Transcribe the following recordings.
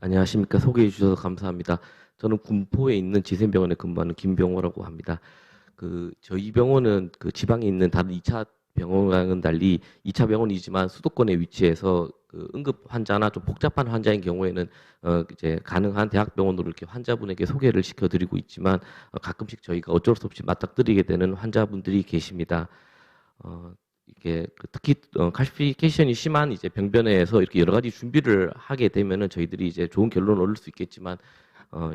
안녕하십니까. 소개해 주셔서 감사합니다. 저는 군포에 있는 지샘병원에 근무하는 김병호라고 합니다. 저희 병원은 지방에 있는 다른 2차 병원과는 달리 2차 병원이지만 수도권에 위치해서 응급 환자나 좀 복잡한 환자인 경우에는 이제 가능한 대학병원으로 이렇게 환자분에게 소개를 시켜드리고 있지만 가끔씩 저희가 어쩔 수 없이 맞닥뜨리게 되는 환자분들이 계십니다. 이게 특히 칼시피케이션이 심한 이제 병변에서 이렇게 여러 가지 준비를 하게 되면은 저희들이 이제 좋은 결론을 얻을 수 있겠지만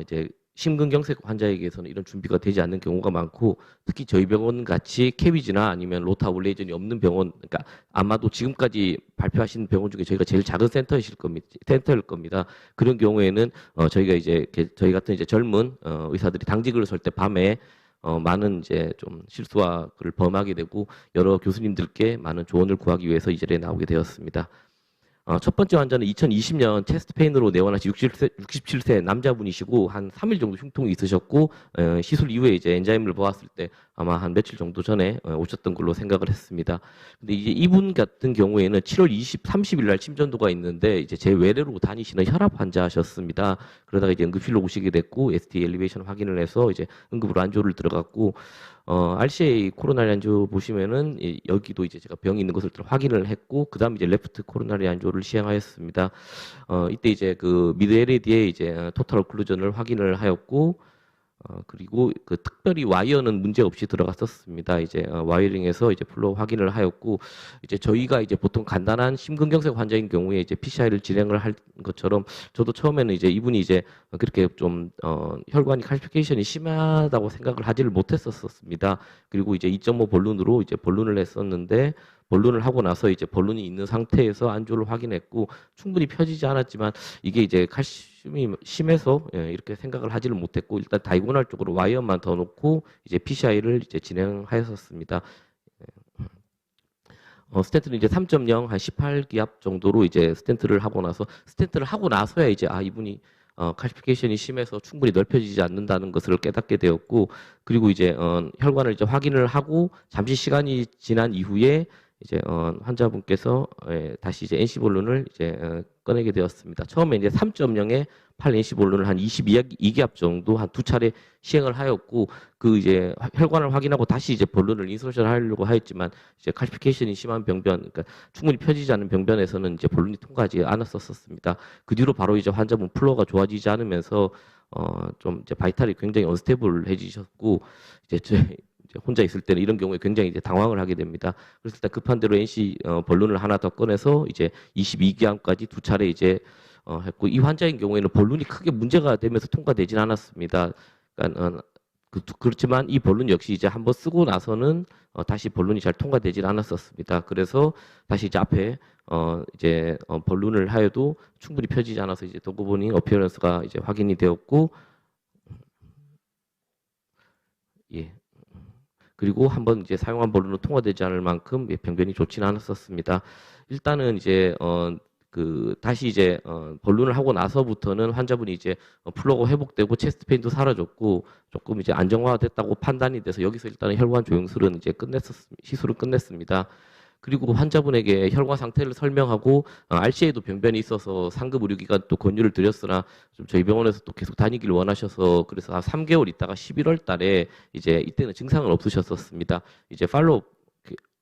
이제 심근경색 환자에게서는 이런 준비가 되지 않는 경우가 많고, 특히 저희 병원 같이 캐비지나 아니면 로타블레이전이 없는 병원, 그러니까 아마도 지금까지 발표하신 병원 중에 저희가 제일 작은 센터일 겁니다. 그런 경우에는 저희가 이제 저희 같은 이제 젊은 의사들이 당직을 설 때 밤에 많은 이제 좀 실수와 그를 범하게 되고 여러 교수님들께 많은 조언을 구하기 위해서 이 자리에 나오게 되었습니다. 첫 번째 환자는 2020년 체스트 페인으로 내원하신 67세 남자분이시고 한 3일 정도 흉통이 있으셨고 시술 이후에 이제 엔자임을 보았을 때 아마 한 며칠 정도 전에 오셨던 걸로 생각을 했습니다. 근데 이제 이분 같은 경우에는 7월 30일 날 심전도가 있는데 이제 제 외래로 다니시는 혈압 환자셨습니다. 그러다가 이제 응급실로 오시게 됐고 ST 엘리베이션 확인을 해서 이제 응급으로 안조를 들어갔고 RCA 코로나리 안조 보시면은 여기도 이제 제가 병이 있는 것을 확인을 했고 그다음 이제 레프트 코로나리 안조를 시행하였습니다. 이때 이제 미드 LAD에 이제 토탈 오클루전을 확인을 하였고 그리고 특별히 와이어는 문제 없이 들어갔었습니다. 이제 와이어링에서 이제 플로우 확인을 하였고 이제 저희가 이제 보통 간단한 심근경색 환자인 경우에 이제 PCI를 진행을 할 것처럼 저도 처음에는 이제 이분이 이제 그렇게 좀 혈관이 칼시피케이션이 심하다고 생각을 하지를 못했었습니다. 그리고 이제 2.5 볼룬으로 이제 볼룬을 했었는데 볼룬을 하고 나서 이제 볼룬이 있는 상태에서 안조를 확인했고 충분히 펴지지 않았지만 이게 이제 칼슘이 심해서 이렇게 생각을 하지를 못했고 일단 다이고날 쪽으로 와이어만 더 놓고 이제 PCI를 이제 진행하였었습니다. 스텐트는 이제 3.0 한 18기압 정도로 이제 스텐트를 하고 나서야 이제 이분이 칼시피케이션이 심해서 충분히 넓혀지지 않는다는 것을 깨닫게 되었고, 그리고 이제 혈관을 이제 확인을 하고 잠시 시간이 지난 이후에 이제 환자분께서 다시 이제 NC 볼룬을 이제 꺼내게 되었습니다. 처음에 이제 3.0에 8 NC 볼룬을 한 22기압 정도 한 두 차례 시행을 하였고 이제 혈관을 확인하고 다시 이제 볼룬을 인서션 하려고 하였지만 이제 칼시피케이션이 심한 병변, 그러니까 충분히 펴지지 않은 병변에서는 이제 볼룬이 통과하지 않았었습니다. 그 뒤로 바로 이제 환자분 플로어가 좋아지지 않으면서 좀 이제 바이탈이 굉장히 언스테이블해지셨고 이제 혼자 있을 때는 이런 경우에 굉장히 이제 당황을 하게 됩니다. 그래서 일단 급한 대로 NC 볼룬을 하나 더 꺼내서 이제 22기암까지 두 차례 이제 했고, 이 환자인 경우에는 볼룬이 크게 문제가 되면서 통과되진 않았습니다. 그러니까 그렇지만 이 볼룬 역시 이제 한번 쓰고 나서는 다시 볼룬이 잘 통과되질 않았었습니다. 그래서 다시 이제 앞에 이제 볼룬을 하여도 충분히 펴지지 않아서 이제 도구보닝 어피어런스가 이제 확인이 되었고, 예. 그리고 한번 이제 사용한 볼룬으로 통과되지 않을 만큼 병변이 좋지는 않았었습니다. 일단은 이제 다시 이제 볼룬을 하고 나서부터는 환자분이 이제 플로가 회복되고 체스트 페인도 사라졌고 조금 이제 안정화됐다고 판단이 돼서 여기서 일단은 혈관 조영술은 이제 시술은 끝냈습니다. 그리고 환자분에게 혈관 상태를 설명하고 RCA도 병변이 있어서 상급 의료기관 또 권유를 드렸으나 좀 저희 병원에서 또 계속 다니기를 원하셔서 그래서 한 3개월 있다가 11월 달에 이제 이때는 증상은 없으셨었습니다. 이제 팔로우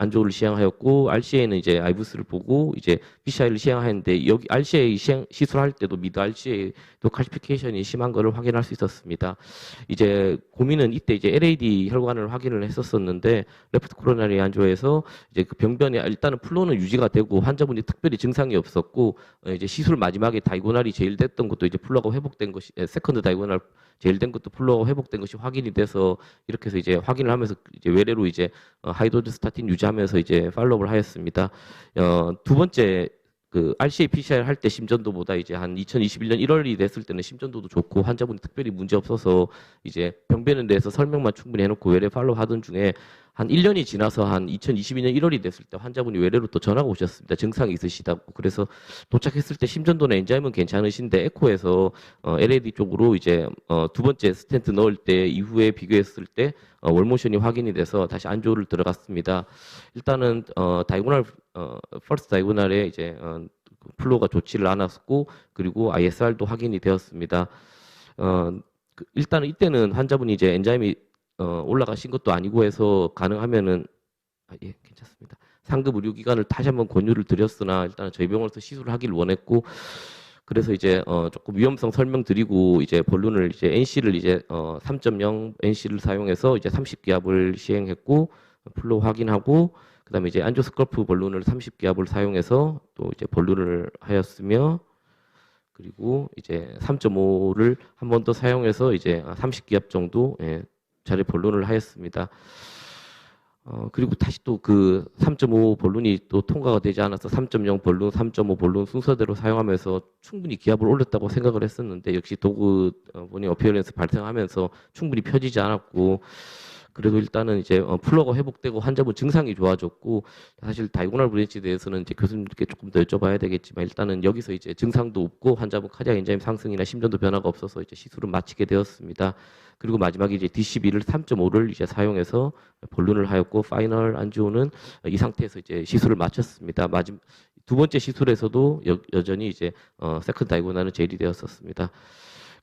안조를 시행하였고 RCA는 이제 아이부스를 보고 이제 PCI를 시행하였는데 여기 RCA 시술할 때도 미드 RCA도 칼시피케이션이 심한 거를 확인할 수 있었습니다. 이제 고민은 이때 이제 LAD 혈관을 확인을 했었었는데 레프트 코로나리 안조에서 이제 그 병변이 일단은 플로는 유지가 되고 환자분이 특별히 증상이 없었고 이제 시술 마지막에 다이고날이 제일 됐던 것도 이제 플로가 회복된 것이 세컨드 다이고날 제일 된 것도 플로가 회복된 것이 확인이 돼서 이렇게 해서 이제 확인을 하면서 이제 외래로 이제 하이도즈 스타틴 유지하면서 이제 팔로우를 하였습니다. 두 번째 RCA PCR 할 때 심전도보다 이제 한 2021년 1월이 됐을 때는 심전도도 좋고 환자분이 특별히 문제 없어서 이제 병변에 대해서 설명만 충분히 해놓고 외래 팔로우 하던 중에 한 1년이 지나서 한 2022년 1월이 됐을 때 환자분이 외래로 또 전화가 오셨습니다. 증상이 있으시다고. 그래서 도착했을 때 심전도나 엔자임은 괜찮으신데 에코에서 LAD 쪽으로 이제 두 번째 스텐트 넣을 때 이후에 비교했을 때 월모션이 확인이 돼서 다시 안조를 들어갔습니다. 일단은 다이고널 퍼스트 다이고널에 이제 플로우가 좋지를 않았고 그리고 ISR도 확인이 되었습니다. 일단은 이때는 환자분이 이제 엔자임이 올라가신 것도 아니고 해서 가능하면은 예, 괜찮습니다. 상급 의료기관을 다시 한번 권유를 드렸으나 일단은 저희 병원에서 시술을 하길 원했고 그래서 이제 조금 위험성 설명드리고 이제 본론을 이제 NC를 이제 3.0 NC를 사용해서 이제 30기압을 시행했고 플로우 확인하고 그다음에 이제 안조스컬프 본론을 30기압을 사용해서 또 이제 본론을 하였으며 그리고 이제 3.5를 한 번 더 사용해서 이제 30기압 정도 예, 자리 본론을 하였습니다. 그리고 다시 또 그 3.5 본론이 또 통과가 되지 않아서 3.0 본론, 3.5 본론 순서대로 사용하면서 충분히 기압을 올렸다고 생각을 했었는데 역시 도구 보니 어피어런스 발생하면서 충분히 펴지지 않았고 그래도 일단은 이제 플로가 회복되고 환자분 증상이 좋아졌고 사실 다이고널 브랜치에 대해서는 이제 교수님께 조금 더 여쭤봐야 되겠지만 일단은 여기서 이제 증상도 없고 환자분 카디악 엔자임 상승이나 심전도 변화가 없어서 이제 시술을 마치게 되었습니다. 그리고 마지막에 이제 DCB를 3.5를 이제 사용해서 본론을 하였고 파이널 안지오는 이 상태에서 이제 시술을 마쳤습니다. 두 번째 시술에서도 여전히 이제 세컨드 다이고널은 제일이 되었었습니다.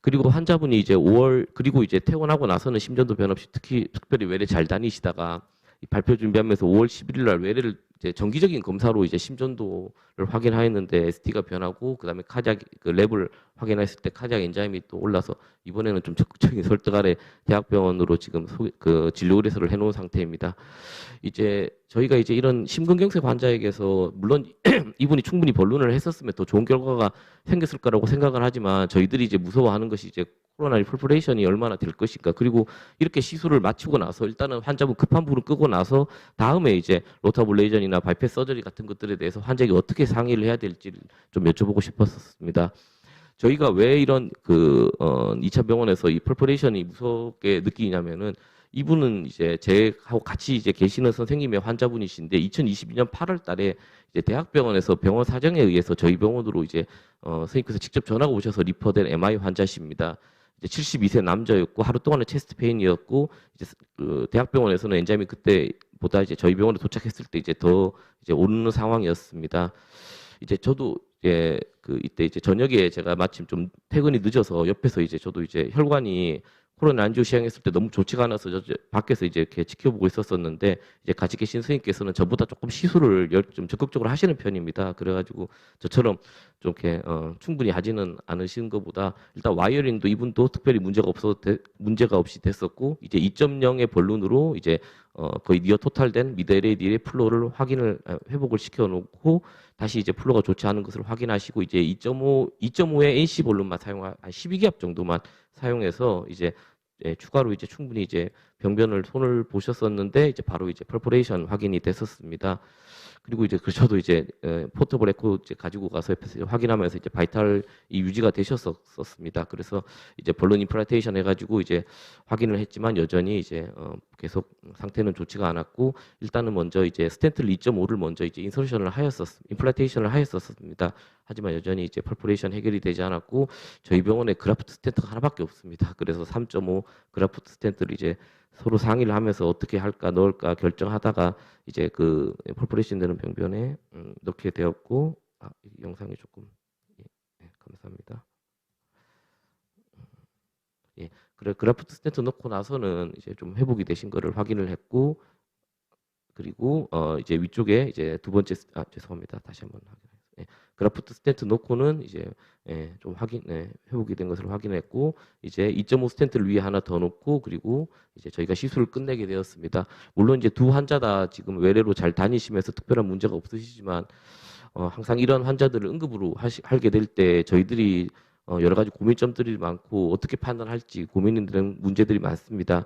그리고 환자분이 이제 5월 그리고 이제 퇴원하고 나서는 심전도 변화 없이 특별히 외래 잘 다니시다가 발표 준비하면서 5월 11일 날 외래를 이제 정기적인 검사로 이제 심전도를 확인하였는데 ST가 변하고 그다음에 카디악 그 랩을 확인했을 때 카디악 엔자임이 또 올라서 이번에는 좀 적극적인 설득 아래 대학병원으로 지금 그 진료 의뢰서를 해놓은 상태입니다. 이제 저희가 이제 이런 심근경색 환자에게서 물론 이분이 충분히 본론을 했었으면 더 좋은 결과가 생겼을 거라고 생각을 하지만 저희들이 이제 무서워하는 것이 이제 코로나리 펄퍼레이션이 얼마나 될 것인가 그리고 이렇게 시술을 마치고 나서 일단은 환자분 급한 불을 끄고 나서 다음에 이제 로타블레이전이나 바이패스 서저리 같은 것들에 대해서 환자에게 어떻게 상의를 해야 될지 좀 여쭤보고 싶었습니다. 저희가 왜 이런 2차 병원에서 이 펄퍼레이션이 무섭게 느끼냐면은 이분은 이제 제하고 같이 이제 계시는 선생님의 환자분이신데 2022년 8월 달에 이제 대학병원에서 병원 사정에 의해서 저희 병원으로 이제 선생님께서 직접 전화가 오셔서 리퍼된 MI 환자십니다. 이제 72세 남자였고 하루 동안은 체스트 페인이었고 이제 그 대학병원에서는 엔자임이 그때보다 이제 저희 병원에 도착했을 때 이제 더 이제 오르는 상황이었습니다. 이제 저도 이제 이때 이제 저녁에 제가 마침 좀 퇴근이 늦어서 옆에서 이제 저도 이제 혈관이 코로나 안지오 시행했을 때 너무 좋지가 않아서 저 밖에서 이제 이렇게 지켜보고 있었었는데 이제 같이 계신 선생님께서는 저보다 조금 시술을 좀 적극적으로 하시는 편입니다. 그래가지고 저처럼 좀 이렇게 충분히 하지는 않으신 것보다 일단 와이어링도 이분도 특별히 문제가 없이 됐었고 이제 2.0의 본론으로 이제 거의 니어 토탈된 미드 LAD의 플로를 회복을 시켜놓고 다시 이제 플로가 좋지 않은 것을 확인하시고 이제 2.5의 NC 본론만 한 12기압 정도만 사용해서 이제 추가로 이제 충분히 이제 병변을 손을 보셨었는데 이제 바로 이제 퍼포레이션 확인이 됐었습니다. 그리고 이제 저도 이제 포터블 에코 이제 가지고 가서 옆에서 확인하면서 이제 바이탈이 유지가 되셨었습니다. 그래서 이제 본론 임플란테이션 해가지고 이제 확인을 했지만 여전히 이제 계속 상태는 좋지가 않았고 일단은 먼저 이제 스텐트를 2.5를 먼저 이제 임플란테이션을 하였었습니다. 하지만 여전히 이제 퍼포레이션 해결이 되지 않았고 저희 병원에 그라프트 스텐트가 하나밖에 없습니다. 그래서 3.5 그라프트 스텐트를 이제 서로 상의를 하면서 어떻게 할까 넣을까 결정하다가 이제 그 퍼포레이션 되는 병변에 넣게 되었고 이 영상이 조금 감사합니다. 예, 그래 그래프트 스텐트 넣고 나서는 이제 좀 회복이 되신 거를 확인을 했고 그리고 이제 위쪽에 이제 두 번째 죄송합니다. 다시 한번 확인해요. 예, 그래프트 스텐트 넣고는 이제 좀 회복이 된 것을 확인했고 이제 2.5 스텐트를 위에 하나 더 넣고 그리고 이제 저희가 시술을 끝내게 되었습니다. 물론 이제 두 환자 다 지금 외래로 잘 다니시면서 특별한 문제가 없으시지만 항상 이런 환자들을 응급으로 하게 될 때 저희들이 여러 가지 고민점들이 많고 어떻게 판단할지 고민이 되는 문제들이 많습니다.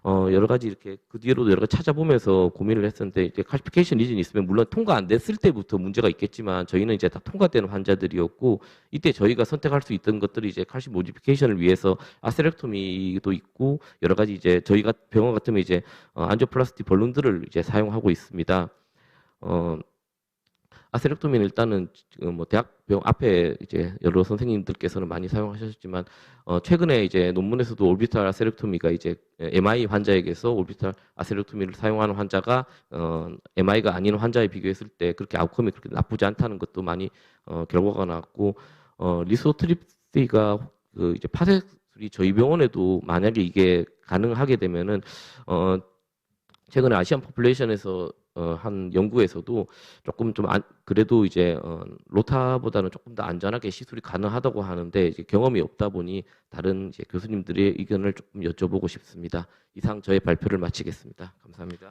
여러 가지 이렇게 그 뒤로도 여러 가지 찾아보면서 고민을 했었는데 이제 칼시피케이션 리즌이 있으면 물론 통과 안 됐을 때부터 문제가 있겠지만 저희는 이제 다 통과되는 환자들이었고 이때 저희가 선택할 수 있던 것들이 이제 칼시 모디피케이션을 위해서 아세렉토미도 있고 여러 가지 이제 저희가 병원 같으면 이제 안지오플라스티 벌룬들을 이제 사용하고 있습니다. 아세렉토미는 일단은 지금 뭐 대학병 앞에 이제 여러 선생님들께서는 많이 사용하셨지만 최근에 이제 논문에서도 올비탈 아세렉토미가 이제 MI 환자에게서 올비탈 아세렉토미를 사용하는 환자가 MI가 아닌 환자에 비교했을 때 그렇게 아웃컴이 그렇게 나쁘지 않다는 것도 많이 결과가 나왔고 리소트립시가 그 이제 파세술이 저희 병원에도 만약에 이게 가능하게 되면은 어 최근에 아시안 포퓰레이션에서 한 연구에서도 조금 좀 그래도 이제 로타보다는 조금 더 안전하게 시술이 가능하다고 하는데 이제 경험이 없다 보니 다른 이제 교수님들의 의견을 조금 여쭤보고 싶습니다. 이상 저의 발표를 마치겠습니다. 감사합니다.